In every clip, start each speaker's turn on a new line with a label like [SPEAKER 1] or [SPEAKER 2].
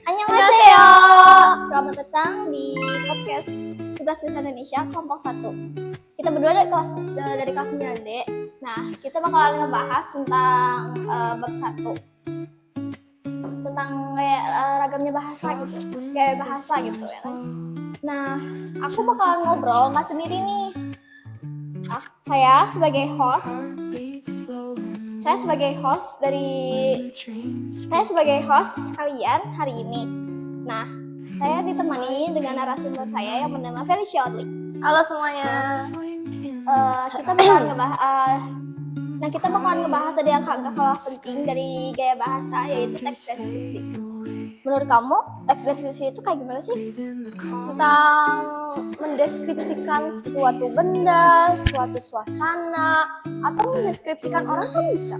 [SPEAKER 1] Annyeonghaseyo. Selamat datang di podcast Tugas Bahasa Indonesia kelompok 1. Kita berdua dari kelas 9D. Nah, kita bakalan ngebahas tentang bab 1. Tentang kayak ragamnya bahasa gitu. Kayak bahasa gitu ya kan. Nah, aku bakalan ngobrol nggak sendiri nih. Saya sebagai host kalian hari ini. Nah, saya ditemani dengan narasumber saya yang bernama Felicia Odli.
[SPEAKER 2] Halo semuanya.
[SPEAKER 1] Kita bakalan ngebahas tadi yang gak kalah penting dari gaya bahasa, yaitu teks deskripsi. Menurut kamu, teks deskripsi itu kayak gimana sih?
[SPEAKER 2] Tentang mendeskripsikan suatu benda, suatu suasana, atau mendeskripsikan orang kan bisa.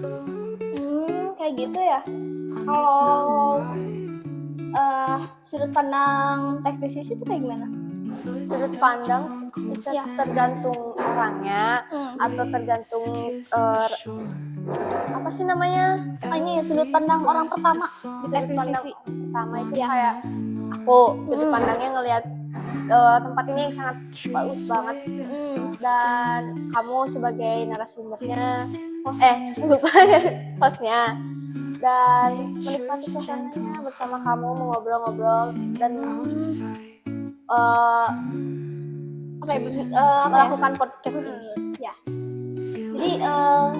[SPEAKER 1] Kayak gitu ya. Kalau sudut pandang teks deskripsi itu kayak gimana?
[SPEAKER 2] Sudut pandang bisa tergantung orangnya atau tergantung apa sih namanya?
[SPEAKER 1] Ini sudut pandang orang pertama.
[SPEAKER 2] Sudut pandang pertama itu kayak aku sudut pandangnya ngelihat tempat ini yang sangat bagus banget, dan kamu sebagai narasumbernya hostnya, dan menikmati suasananya bersama kamu mengobrol-ngobrol dan melakukan podcast ini ya.
[SPEAKER 1] Jadi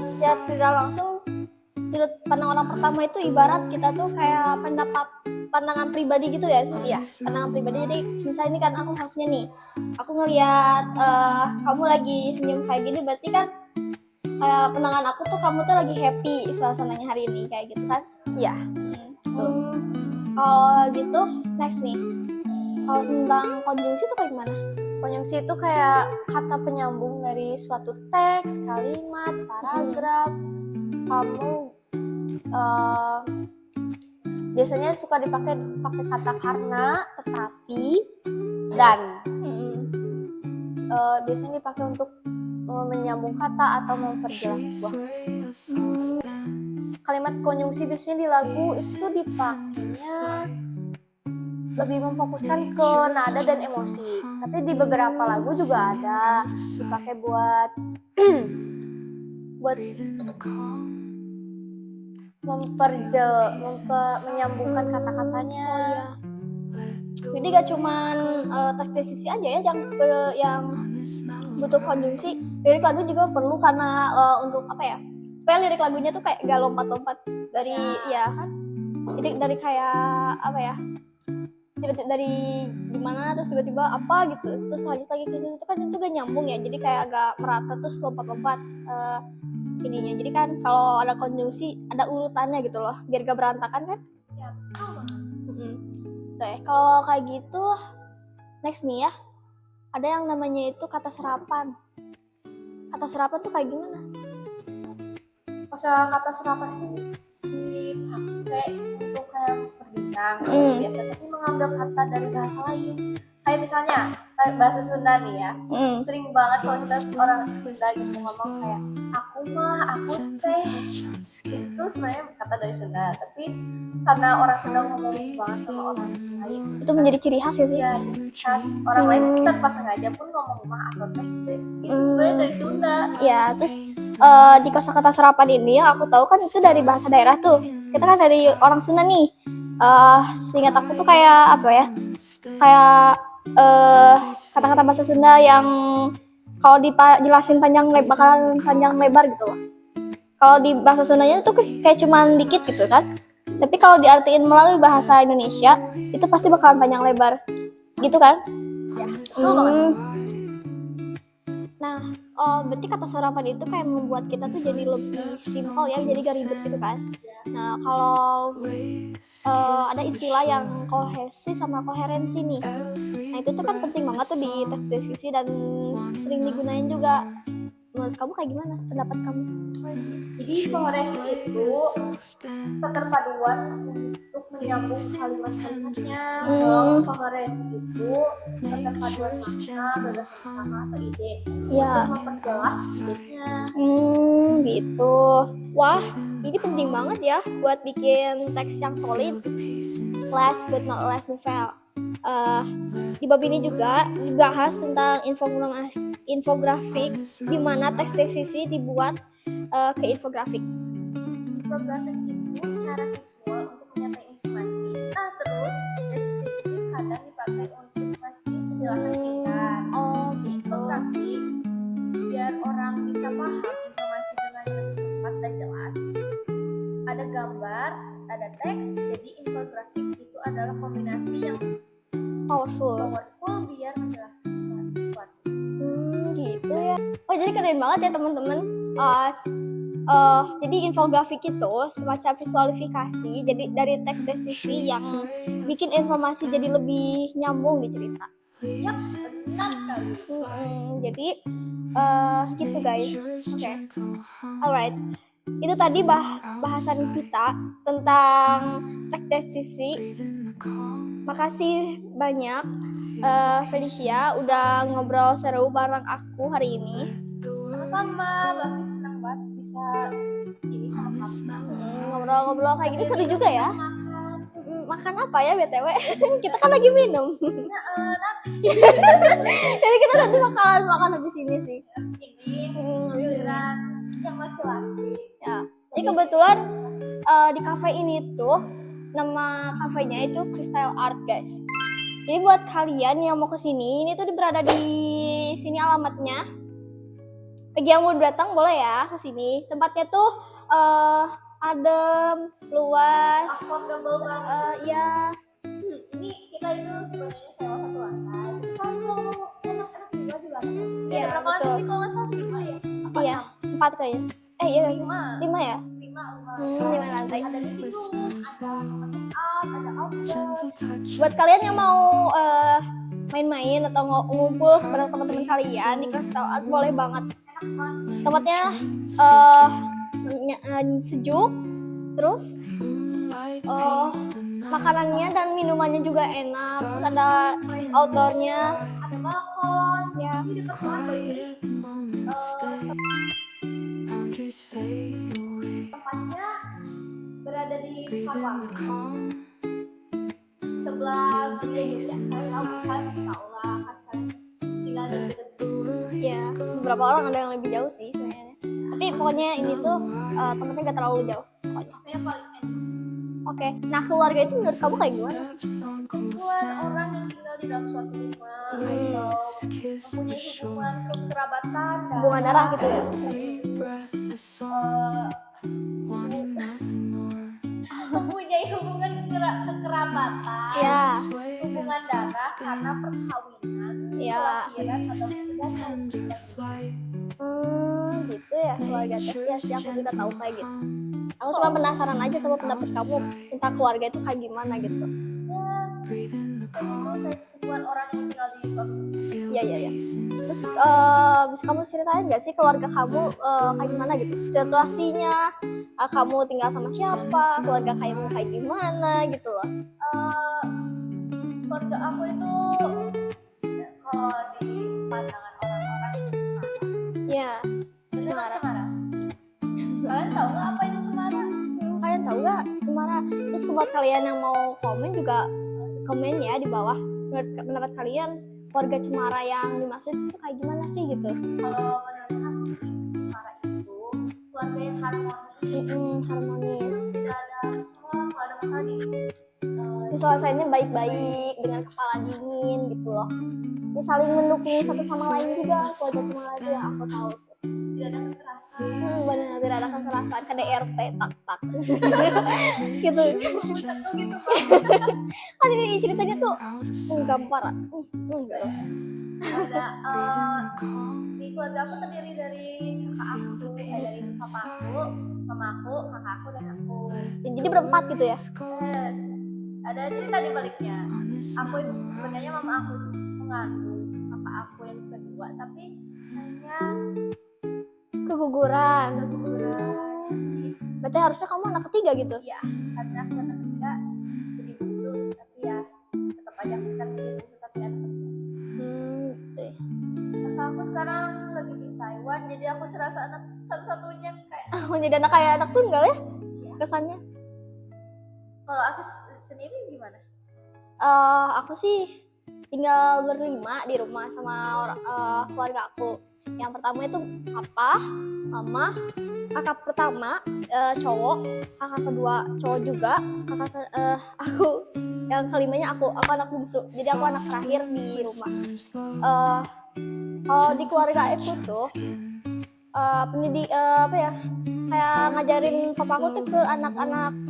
[SPEAKER 1] secara tidak langsung sudut pandang orang pertama itu ibarat kita tuh kayak pandangan pribadi gitu ya. Iya, pandangan pribadi. Jadi misalnya ini kan aku hostnya nih, aku ngelihat kamu lagi senyum kayak gini, berarti kan kayak pandangan aku tuh kamu tuh lagi happy suasananya hari ini kayak gitu kan.
[SPEAKER 2] Iya.
[SPEAKER 1] Kalau gitu next nih, kalau tentang konjungsi itu kayak gimana?
[SPEAKER 2] Konjungsi itu kayak kata penyambung dari suatu teks, kalimat, paragraf. Kamu biasanya suka pakai kata karena, tetapi, dan. Biasanya dipakai untuk menyambung kata atau memperjelas sebuah kalimat. Konjungsi biasanya di lagu itu dipakainya lebih memfokuskan ke nada dan emosi, tapi di beberapa lagu juga ada dipakai buat menyambungkan kata-katanya.
[SPEAKER 1] Jadi gak cuman teks deskripsi aja ya yang butuh konjungsi. Lirik lagu juga perlu karena untuk apa ya? Supaya lirik lagunya tuh kayak gak lompat-lompat dari ya kan. Jadi dari kayak apa ya? Tiba-tiba dari gimana terus tiba-tiba apa gitu, terus lanjut lagi ke situ kan itu gak nyambung ya, jadi kayak agak merata terus lompat-lompat ininya. Jadi kan kalau ada konjungsi ada urutannya gitu loh, biar gak berantakan kan ya. Kalau kayak gitu next nih ya, ada yang namanya itu kata serapan. Kata serapan tuh kayak gimana?
[SPEAKER 2] Kata serapan ini dipakai untuk kayak berbincang biasa, tapi mengambil kata dari bahasa lain. Kayak misalnya bahasa Sunda nih ya, sering banget kalau kita orang Sunda gitu ngomong kayak aku teh, itu sebenarnya kata dari Sunda, tapi karena orang Sunda ngomong banget sama orang lain,
[SPEAKER 1] itu menjadi ciri khas ya sih?
[SPEAKER 2] Iya, khas orang lain, kita pas sengaja pun ngomong atau teh, itu sebenarnya dari Sunda.
[SPEAKER 1] Ya, terus di kosakata serapan ini yang aku tahu kan itu dari bahasa daerah tuh. Kita kan dari orang Sunda nih. Seingat aku tuh kayak apa ya, kayak kata-kata bahasa Sunda yang kalau dijelasin bakalan panjang lebar gitu loh. Kalau di bahasa Sundanya itu kayak cuman dikit gitu kan, tapi kalau diartiin melalui bahasa Indonesia itu pasti bakalan panjang lebar gitu kan.
[SPEAKER 2] Ya, betul banget.
[SPEAKER 1] Nah, berarti kata sarapan itu kayak membuat kita tuh jadi lebih simpel ya, jadi gak ribet gitu kan. Nah, kalau ada istilah yang kohesi sama koherensi nih. Nah, itu tuh kan penting banget tuh di tes deskripsi dan sering digunain juga. Menurut kamu kayak gimana? Pendapat kamu?
[SPEAKER 2] Jadi koherensi itu keterpaduan untuk menyambung kalimat-kalimatnya. Kalau koherensi itu keterpaduan makna, gagasan utama atau ide untuk memperjelas idenya.
[SPEAKER 1] Gitu. Wah, ini penting banget ya buat bikin teks yang solid. Last but not least novel. Di bab ini juga dibahas tentang infografik, di mana teks deskripsi dibuat ke infografik.
[SPEAKER 2] Infografik itu cara visual untuk menyampaikan informasi. Nah, terus deskripsi kadang dipakai untuk ngasih penjelasan singkat. Di infografik biar orang bisa paham informasi dengan lebih cepat dan jelas. Ada gambar, ada teks, jadi infografik itu adalah kombinasi yang powerful biar menjelaskan sesuatu.
[SPEAKER 1] Gitu ya. Oh, jadi keren banget ya teman-teman. Jadi infografik itu semacam visualifikasi jadi dari teks deskripsi yang bikin informasi jadi lebih nyambung di cerita.
[SPEAKER 2] Yap, benar sekali.
[SPEAKER 1] Jadi gitu guys. Oke. Alright. Itu tadi bahasan kita tentang teks deskripsi. Makasih banyak Felicia udah ngobrol seru bareng aku hari ini.
[SPEAKER 2] Sama-sama, Bagus senang banget bisa sini sama kamu.
[SPEAKER 1] Ngobrol-ngobrol kayak gini seru juga ya. Makan apa ya BTW? Kita kan lagi minum.
[SPEAKER 2] Nanti.
[SPEAKER 1] Jadi kita nanti makan habis ini sih.
[SPEAKER 2] Habis ini yang laki-laki.
[SPEAKER 1] Ya. Jadi kebetulan di cafe ini tuh nama kafenya itu Crystal Art guys. Jadi buat kalian yang mau kesini, ini tuh berada di sini alamatnya. Bagi yang mau datang boleh ya ke sini. Tempatnya tuh adem, luas,
[SPEAKER 2] affordable banget.
[SPEAKER 1] Ya.
[SPEAKER 2] Ini kita itu sebenarnya sewa 1 lantai. Kalau enak-enak juga ada.
[SPEAKER 1] Iya,
[SPEAKER 2] berapa lantai sih kalau nggak salah 5 ya?
[SPEAKER 1] Iya, 4 kayaknya. Iya nggak sih? 5 ya? 5 lantai.
[SPEAKER 2] Ada meeting room, ada outdoor.
[SPEAKER 1] Buat kalian yang mau main-main atau ngumpul bareng teman-teman kalian di Crystal Art boleh banget. Tempatnya sejuk, terus makanannya dan minumannya juga enak, terus ada outdoornya,
[SPEAKER 2] ada balkon
[SPEAKER 1] ya.
[SPEAKER 2] Ini dekat banget tempatnya berada di Kampang sebelah kiri ya. Kalian tahu lah kan tinggal di dekat situ.
[SPEAKER 1] Ya, beberapa orang ada yang lebih jauh sih sebenarnya. Tapi pokoknya ini tuh tempatnya gak terlalu jauh. Pokoknya
[SPEAKER 2] paling enak.
[SPEAKER 1] Oke. Nah, keluarga itu menurut kamu kayak gimana sih?
[SPEAKER 2] Kumpulan orang yang tinggal di dalam suatu rumah atau mempunyai hubungan kekerabatan dan
[SPEAKER 1] hubungan darah gitu ya.
[SPEAKER 2] Mempunyai hubungan kekerabatan,
[SPEAKER 1] ya.
[SPEAKER 2] Hubungan darah karena perkawinan, kelahiran atau keturunan.
[SPEAKER 1] Gitu ya keluarga teh. Ya sih, aku juga tahu kayak gitu. Aku cuma penasaran aja sama pendapat kamu tentang keluarga itu kayak gimana gitu.
[SPEAKER 2] Kayak hubungan orang yang tinggal di suatu.
[SPEAKER 1] Iya. Terus bisa kamu ceritain nggak sih keluarga kamu kayak gimana gitu? Situasinya, kamu tinggal sama siapa? Keluarga kamu kayak gimana gitu loh?
[SPEAKER 2] Keluarga aku itu kalau di pandangan orang-orang itu cemara.
[SPEAKER 1] Iya.
[SPEAKER 2] Cemara. Kalian tahu nggak apa itu cemara?
[SPEAKER 1] Kalian tahu nggak cemara? Terus buat kalian yang mau komen juga komen ya di bawah. Menurut pendapat kalian keluarga cemara yang dimaksud itu kayak gimana sih gitu?
[SPEAKER 2] Kalau menurut aku cemara itu keluarga yang harmonis.
[SPEAKER 1] Harmonis.
[SPEAKER 2] Tidak ada masalah, nggak ada masalah di
[SPEAKER 1] diselesainya baik-baik dengan kepala dingin gitu loh. Ya saling mendukung satu sama lain juga keluarga cemara itu yang aku tahu.
[SPEAKER 2] Tidak ada kekerasan.
[SPEAKER 1] Benar, tidak ada kekerasan, KDRT tak gitu.
[SPEAKER 2] Tentu gitu Pak.
[SPEAKER 1] Kan ini ceritanya tuh gampar. Enggak.
[SPEAKER 2] Ada di keluarga aku terdiri dari kakak aku, dari papaku, mamaku, kakakku dan aku.
[SPEAKER 1] Jadi berempat gitu ya?
[SPEAKER 2] Yes. Ada cerita di baliknya. Aku itu sebenarnya mama aku tuh mengandung kakak aku yang kedua, tapi hanya
[SPEAKER 1] keguguran. Berarti harusnya kamu anak ketiga gitu?
[SPEAKER 2] Iya, karena aku anak ketiga jadi bungsu, tapi ya tetap aja aku sekarang jadi bungsu tapi anak ketiga.
[SPEAKER 1] Gitu ya.
[SPEAKER 2] Kakak aku sekarang lagi di Taiwan, jadi aku serasa anak satu-satunya kayak
[SPEAKER 1] menjadi anak kayak anak tunggal ya? Iya. Kesannya.
[SPEAKER 2] Kalau aku sendiri gimana?
[SPEAKER 1] Aku sih tinggal berlima di rumah sama keluarga aku. Yang pertama itu papa, mama, kakak pertama cowok, kakak kedua cowok juga, aku yang kelimanya aku anak bungsu. Jadi aku anak terakhir di rumah. Kalau di keluarga aku tuh pendidik kayak ngajarin papa aku tuh ke anak-anaknya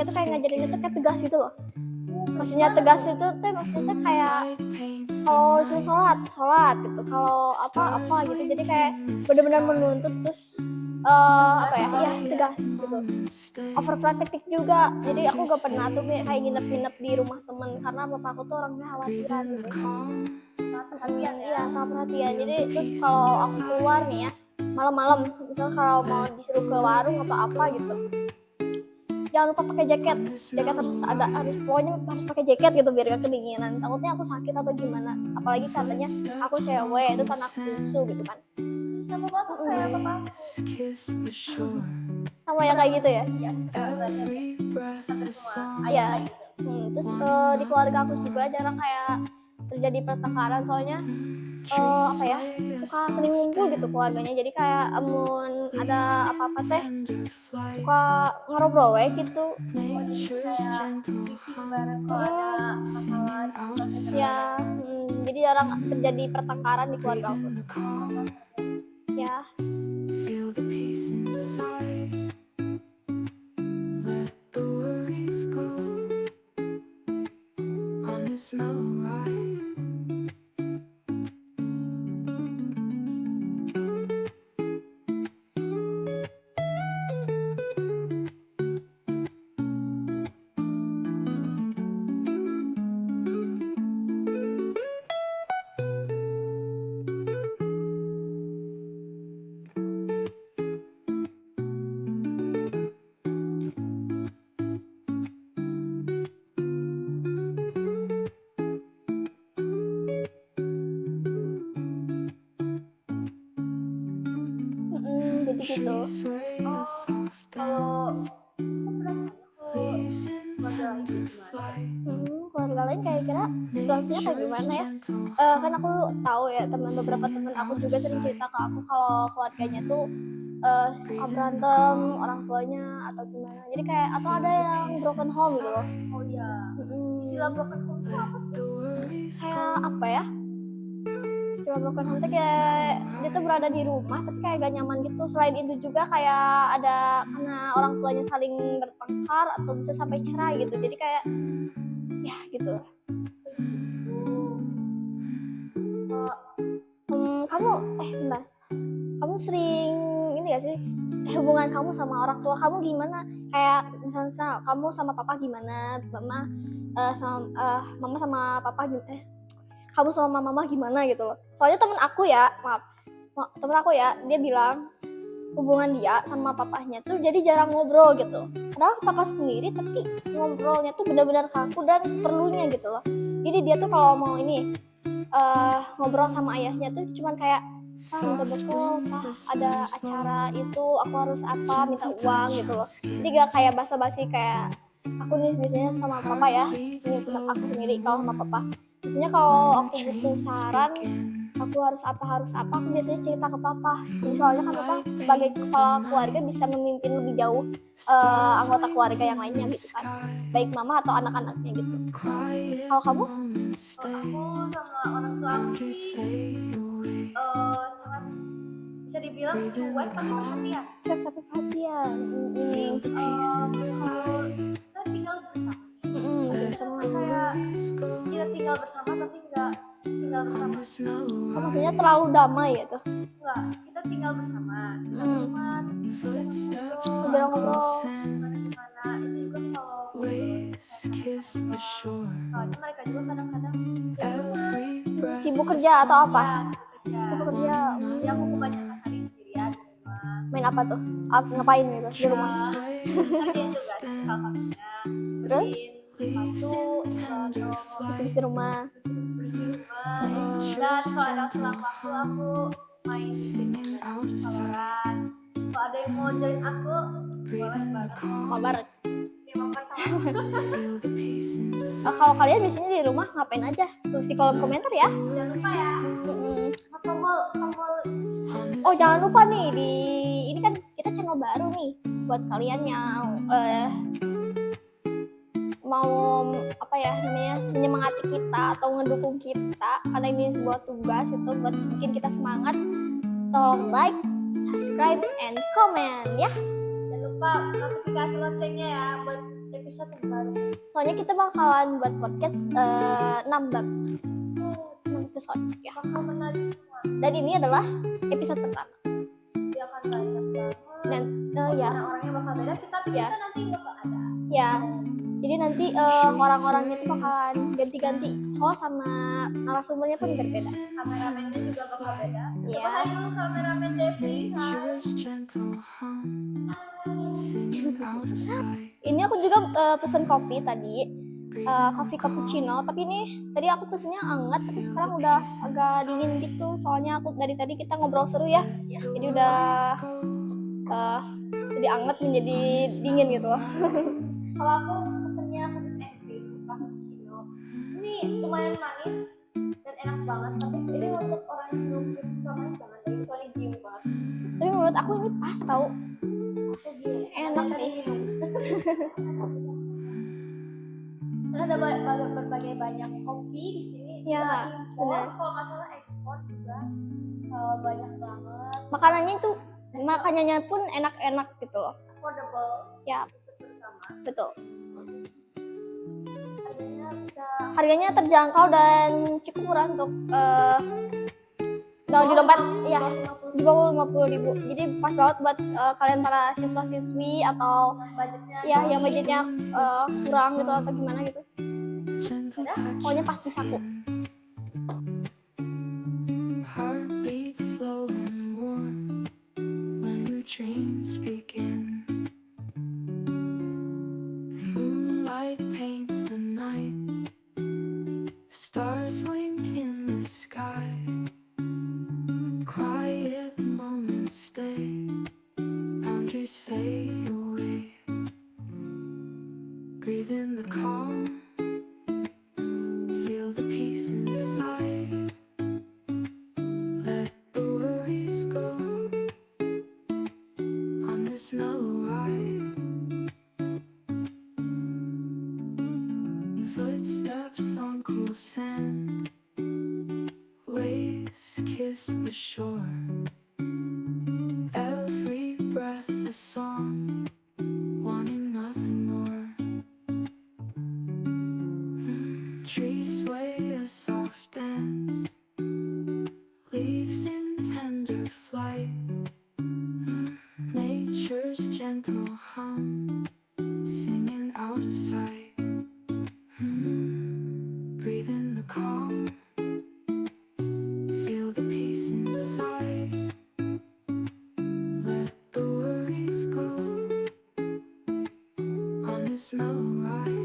[SPEAKER 1] tuh kayak ngajarinnya tuh kayak tegas gitu loh. Maksudnya tegas itu tuh maksudnya kayak kalau sholat gitu, kalau apa gitu, jadi kayak benar-benar menuntut, terus tegas gitu, overprotective juga. Jadi aku gak pernah tuh kayak nginep di rumah temen karena bapak aku tuh orangnya khawatiran gitu,
[SPEAKER 2] Sangat perhatian ya.
[SPEAKER 1] Iya, sangat perhatian. Jadi terus kalau aku keluar nih ya malam-malam, misalnya kalau mau disuruh ke warung atau apa gitu, jangan lupa pakai jaket pokoknya harus pakai jaket gitu biar gak kedinginan, takutnya aku sakit atau gimana, apalagi katanya aku cewek terus anak bungsu gitu kan.
[SPEAKER 2] Sama banget kayak papa aku.
[SPEAKER 1] Sama ya kayak gitu ya.
[SPEAKER 2] Iya, hampir semua
[SPEAKER 1] Iya.
[SPEAKER 2] ayah gitu.
[SPEAKER 1] Terus di keluarga aku juga jarang kayak terjadi pertengkaran, soalnya suka sering ngumpul gitu keluarganya, jadi kayak ada apa-apa teh suka ngobrol gitu.
[SPEAKER 2] Kayak bareng kalau ada masalah
[SPEAKER 1] ya. Jadi jarang terjadi pertengkaran di keluarga aku ya. Jadi gitu.
[SPEAKER 2] Kalau aku perasaan
[SPEAKER 1] keluarga lain kayak kira situasinya kayak gimana ya? Kan aku tahu ya beberapa teman aku juga sering cerita ke aku kalau keluarganya tuh suka berantem orang tuanya atau gimana. Jadi kayak atau ada yang broken home gitu loh.
[SPEAKER 2] Oh iya. Istilah broken home itu apa sih?
[SPEAKER 1] Kayak apa ya? Istilah broken home itu kayak dia tuh berada di rumah tapi kayak gak nyaman gitu. Selain itu juga kayak ada karena orang tuanya saling bertengkar atau bisa sampai cerai gitu. Jadi kayak ya gitu. Kamu bentar. Kamu sering ini gak sih? Hubungan kamu sama orang tua kamu gimana? Kayak misalnya kamu sama papa gimana? Mama sama papa gimana? Kamu sama mama gimana gitu loh. Soalnya temen aku ya, dia bilang hubungan dia sama papahnya tuh jadi jarang ngobrol gitu. Padahal papa sendiri tapi ngobrolnya tuh benar-benar kaku dan seperlunya gitu loh. Jadi dia tuh kalau mau ini ngobrol sama ayahnya tuh cuman kayak minta bekal, ada acara itu aku harus apa, minta uang gitu loh. Jadi gak kayak basa-basi kayak aku nih biasanya sama papa ya, ini tentang aku sendiri. Kalau sama papa biasanya kalau aku butuh saran aku harus apa, aku biasanya cerita ke papa. Jadi soalnya kan papa sebagai kepala keluarga bisa memimpin lebih jauh anggota keluarga yang lainnya gitu kan, baik mama atau anak-anaknya gitu. Kalau kamu?
[SPEAKER 2] Aku sama orang tua aku sih sangat bisa dibilang cuek tapi perhatian.
[SPEAKER 1] Cuek tapi perhatian.
[SPEAKER 2] Kalau kita tinggal bersama,
[SPEAKER 1] bersama.
[SPEAKER 2] Kayak kita tinggal bersama tapi nggak tinggal bersama.
[SPEAKER 1] Maksudnya terlalu damai gitu?
[SPEAKER 2] Enggak, kita tinggal bersama, bisa berteman,
[SPEAKER 1] ngobrol,
[SPEAKER 2] kemana-kemana. Itu juga kalau soalnya mereka juga kadang-kadang
[SPEAKER 1] sibuk kerja atau apa?
[SPEAKER 2] Sibuk kerja. Ya aku kebanyakan hari sendirian di rumah.
[SPEAKER 1] Main apa tuh? Ngapain gitu di rumah?
[SPEAKER 2] Kerjain juga sih salah satunya.
[SPEAKER 1] Terus?
[SPEAKER 2] Bersih rumah. Dan kalau ada selang waktu aku main Valorant. Kalau ada yang mau join aku, boleh banget.
[SPEAKER 1] Mabar.
[SPEAKER 2] Ya mabar sama.
[SPEAKER 1] Kalau kalian biasanya di rumah ngapain aja? Tulis di kolom komentar ya.
[SPEAKER 2] Jangan lupa ya. Tombol.
[SPEAKER 1] Oh jangan lupa nih ini kan kita channel baru nih buat kalian yang mau apa ya namanya menyemangati kita atau ngedukung kita karena ini sebuah tugas itu buat bikin kita semangat. Tolong like, subscribe, and comment ya.
[SPEAKER 2] Jangan lupa notifikasi loncengnya ya buat episode yang baru.
[SPEAKER 1] Soalnya kita bakalan buat podcast 6 episode ya.
[SPEAKER 2] Bakal menarik semua.
[SPEAKER 1] Dan ini adalah episode pertama.
[SPEAKER 2] Dia akan banyak banget.
[SPEAKER 1] Dan ya.
[SPEAKER 2] Orangnya bakal beda, tapi
[SPEAKER 1] ya.
[SPEAKER 2] kita nanti bakal ada.
[SPEAKER 1] Ya. Jadi nanti orang-orangnya itu bakalan ganti-ganti host sama narasumbernya pun berbeda.
[SPEAKER 2] Kameramennya juga bakal beda.
[SPEAKER 1] Ya.
[SPEAKER 2] Hai dulu kameramen Devi.
[SPEAKER 1] Ini aku juga pesen kopi tadi. Kopi cappuccino, tapi ini tadi aku pesennya hangat tapi sekarang udah agak dingin gitu. Soalnya aku dari tadi kita ngobrol seru ya. Jadi udah jadi hangat menjadi dingin gitu.
[SPEAKER 2] Kalau aku pesennya pesen cappuccino. Ini lumayan manis dan enak banget. Tapi ini untuk orang yang belum suka manis banget. Jadi soalnya giung banget.
[SPEAKER 1] Tapi menurut aku ini pas tau.
[SPEAKER 2] Aku giung.
[SPEAKER 1] Enak sih.
[SPEAKER 2] Ada berbagai banyak kopi di sini.
[SPEAKER 1] Ya, benar.
[SPEAKER 2] Kalau nggak salah ekspor juga banyak banget.
[SPEAKER 1] Makanannya pun enak-enak gitu loh.
[SPEAKER 2] Affordable.
[SPEAKER 1] Ya. Betul.
[SPEAKER 2] Harganya
[SPEAKER 1] terjangkau dan cukup murah untuk kalau di dompet ya di bawah 50.000. Jadi pas banget buat kalian para siswa-siswi atau yang budgetnya kurang gitu atau gimana gitu. Pokoknya pas di saku. Dreams begin. Moonlight paints the night. Stars wink in the sky. Quiet moments stay. Boundaries fade away. Breathe in the calm. Feel the peace inside. Let the worries go. This mellow ride. Footsteps on cool sand. Waves kiss the shore. Every breath a song. Wanting nothing more. Trees sway a soft dance. Leaves in tender flight. Nature's gentle hum, singing out of sight. Breathe in the calm, feel the peace inside. Let the worries go on this mellow ride.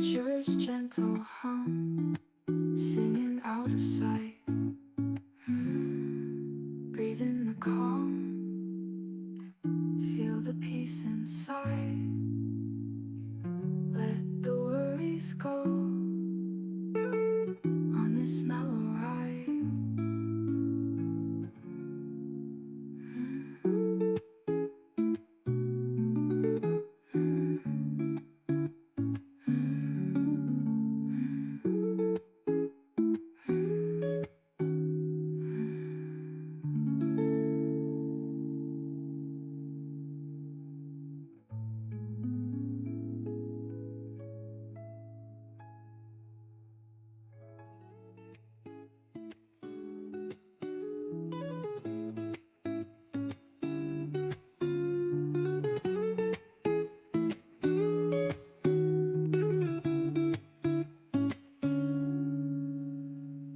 [SPEAKER 3] Nature's gentle hum, singing out of sight. Breathe in the calm, feel the peace inside. Let the worries go on this mellow ride.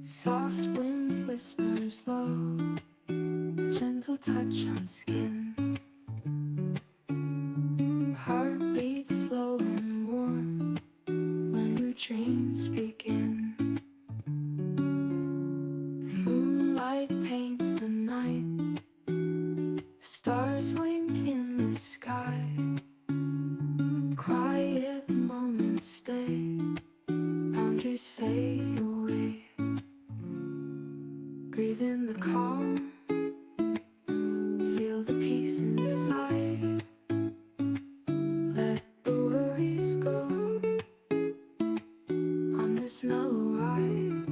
[SPEAKER 3] Soft wind whispers low, gentle touch on skin. Heart beats slow and warm when your dreams begin. Moonlight paints the night, stars wink in the sky. Quiet moments stay, boundaries fade away. Breathe in the calm, feel the peace inside. Let the worries go on this mellow ride.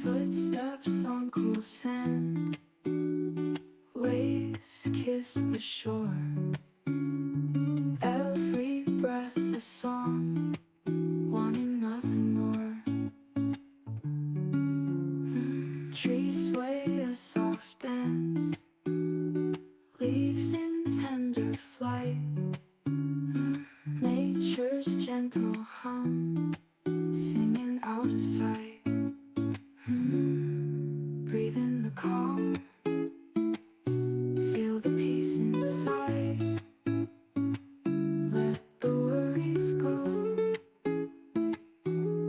[SPEAKER 3] Footsteps on cool sand, waves kiss the shore. Every breath a song, wanting nothing more. Trees sway a soft dance, leaves in tender flight. Nature's gentle hum, singing out of sight. Breathe in the calm, feel the peace inside. Let the worries go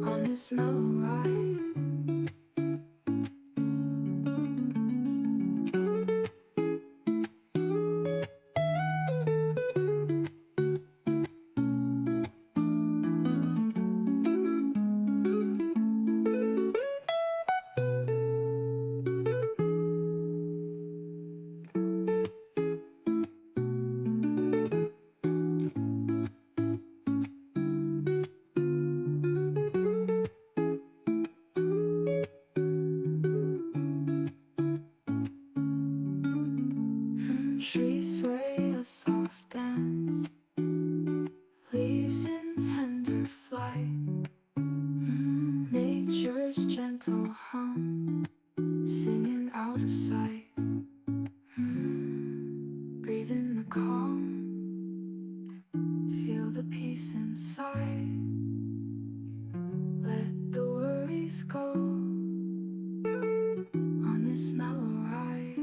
[SPEAKER 3] on this mellow ride. Trees sway a soft dance, leaves in tender flight. Nature's gentle hum, singing out of sight. Breathe in the calm, feel the peace inside. Let the worries go on this mellow ride.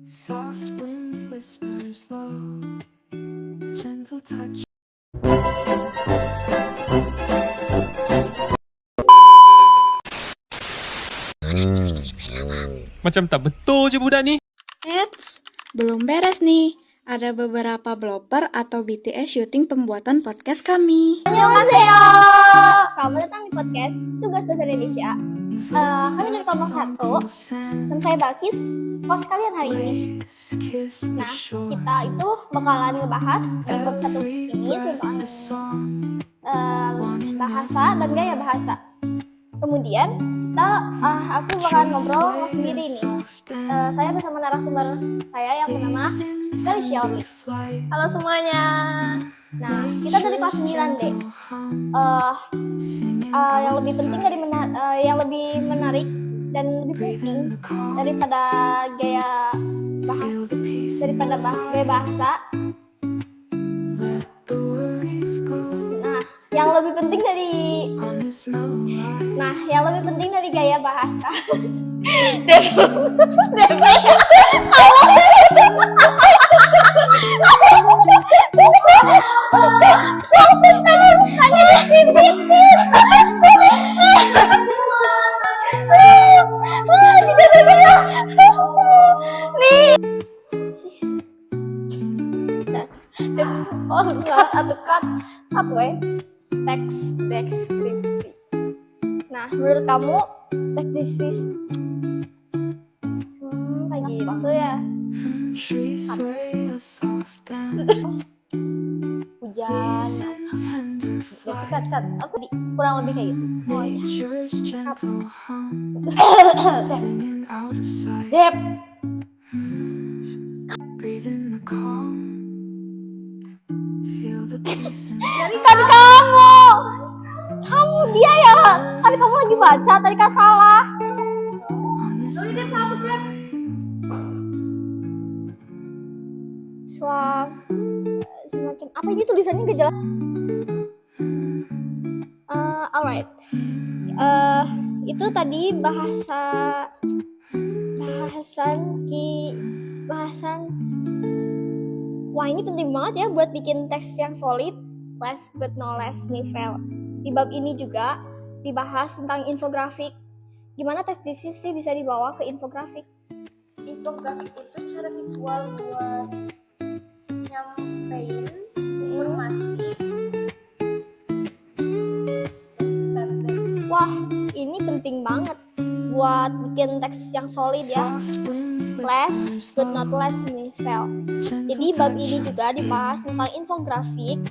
[SPEAKER 3] Soft wind whispers low, gentle touch.
[SPEAKER 4] Macam tak betul je budak ni.
[SPEAKER 5] Eits, belum beres nih. Ada beberapa blooper atau BTS syuting pembuatan podcast kami.
[SPEAKER 1] Annyeonghaseyo. Selamat datang di podcast Tugas Bahasa Indonesia. Kami dari kelompok 1 dan saya Balkis, host kalian hari ini. Nah, kita itu bakalan ngebahas dalam bab 1 ini tentang bahasa dan gaya bahasa. Kemudian aku bakalan ngobrol sendiri nih. Saya bersama narasumber saya yang bernama dari Xiaomi. Halo semuanya. Nah, kita dari kelas 9 deh. Yang lebih penting yang lebih menarik dan lebih penting daripada gaya bahasa. Nah, yang lebih penting dari gaya bahasa. Teks deskripsi. Nah, menurut kamu teks deskripsi kayak gitu ya? Hujan. Dekat. Aku kurang lebih kayak gitu. Oh ya. Dep. Kan kamu dia ya. Kan kamu lagi baca, tadi kan salah. Swap semacam apa ini tulisannya gak jelas. Alright. Itu tadi bahasan. Wah, ini penting banget ya buat bikin teks yang solid. Last but not least nih, Vel. Di bab ini juga dibahas tentang infografik. Gimana teks deskripsi bisa dibawa ke infografik?
[SPEAKER 2] Infografik itu cara visual buat nyampein informasi.
[SPEAKER 1] Wah, ini penting banget buat bikin teks yang solid ya. Last but not least nih, Vel. Jadi bab ini juga dibahas tentang infografik,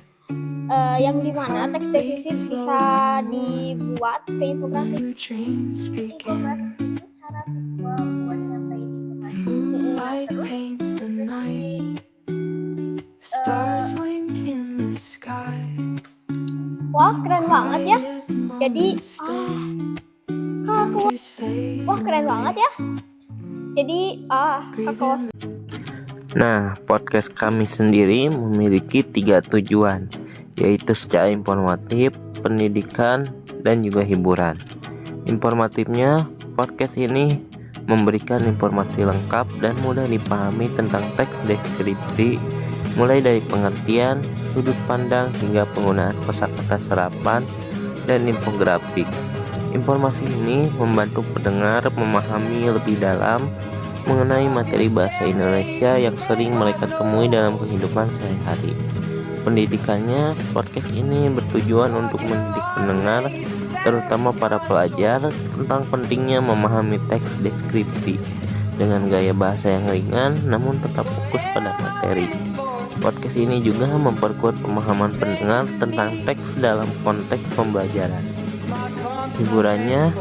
[SPEAKER 1] yang dimana teks deskripsi bisa dibuat ke infografik.
[SPEAKER 2] Infografik itu cara visual buat nyampein informasi. Terus deskripsi.
[SPEAKER 1] Wah, keren banget ya. Jadi keren banget ya. Jadi kakak.
[SPEAKER 6] Nah, podcast kami sendiri memiliki 3 tujuan, yaitu secara informatif, pendidikan, dan juga hiburan. Informatifnya, podcast ini memberikan informasi lengkap dan mudah dipahami tentang teks deskripsi, mulai dari pengertian, sudut pandang, hingga penggunaan kosakata serapan dan infografik. Informasi ini membantu pendengar memahami lebih dalam mengenai materi bahasa Indonesia yang sering mereka temui dalam kehidupan sehari-hari. Pendidikannya, podcast ini bertujuan untuk mendidik pendengar, terutama para pelajar, tentang pentingnya memahami teks deskripsi dengan gaya bahasa yang ringan namun tetap fokus pada materi. Podcast ini juga memperkuat pemahaman pendengar tentang teks dalam konteks pembelajaran. Hiburannya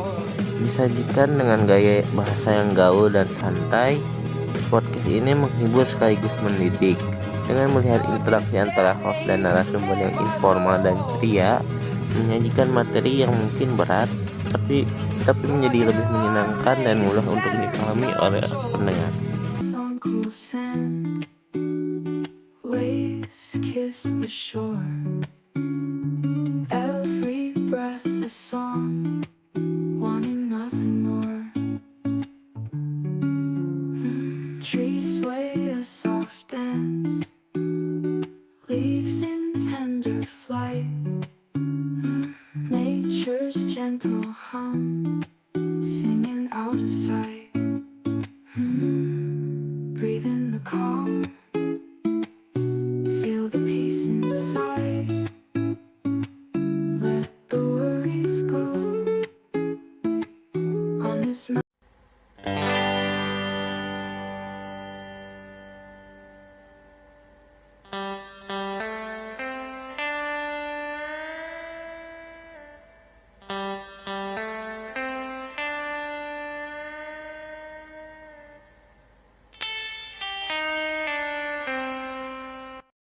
[SPEAKER 6] disajikan dengan gaya bahasa yang gaul dan santai. Podcast ini menghibur sekaligus mendidik dengan melihat interaksi antara host dan narasumber yang informal dan ceria, menyajikan materi yang mungkin berat tapi menjadi lebih menyenangkan dan mudah untuk dipahami oleh pendengar.
[SPEAKER 3] Trees sway a soft dance, leaves in tender flight, nature's gentle hum.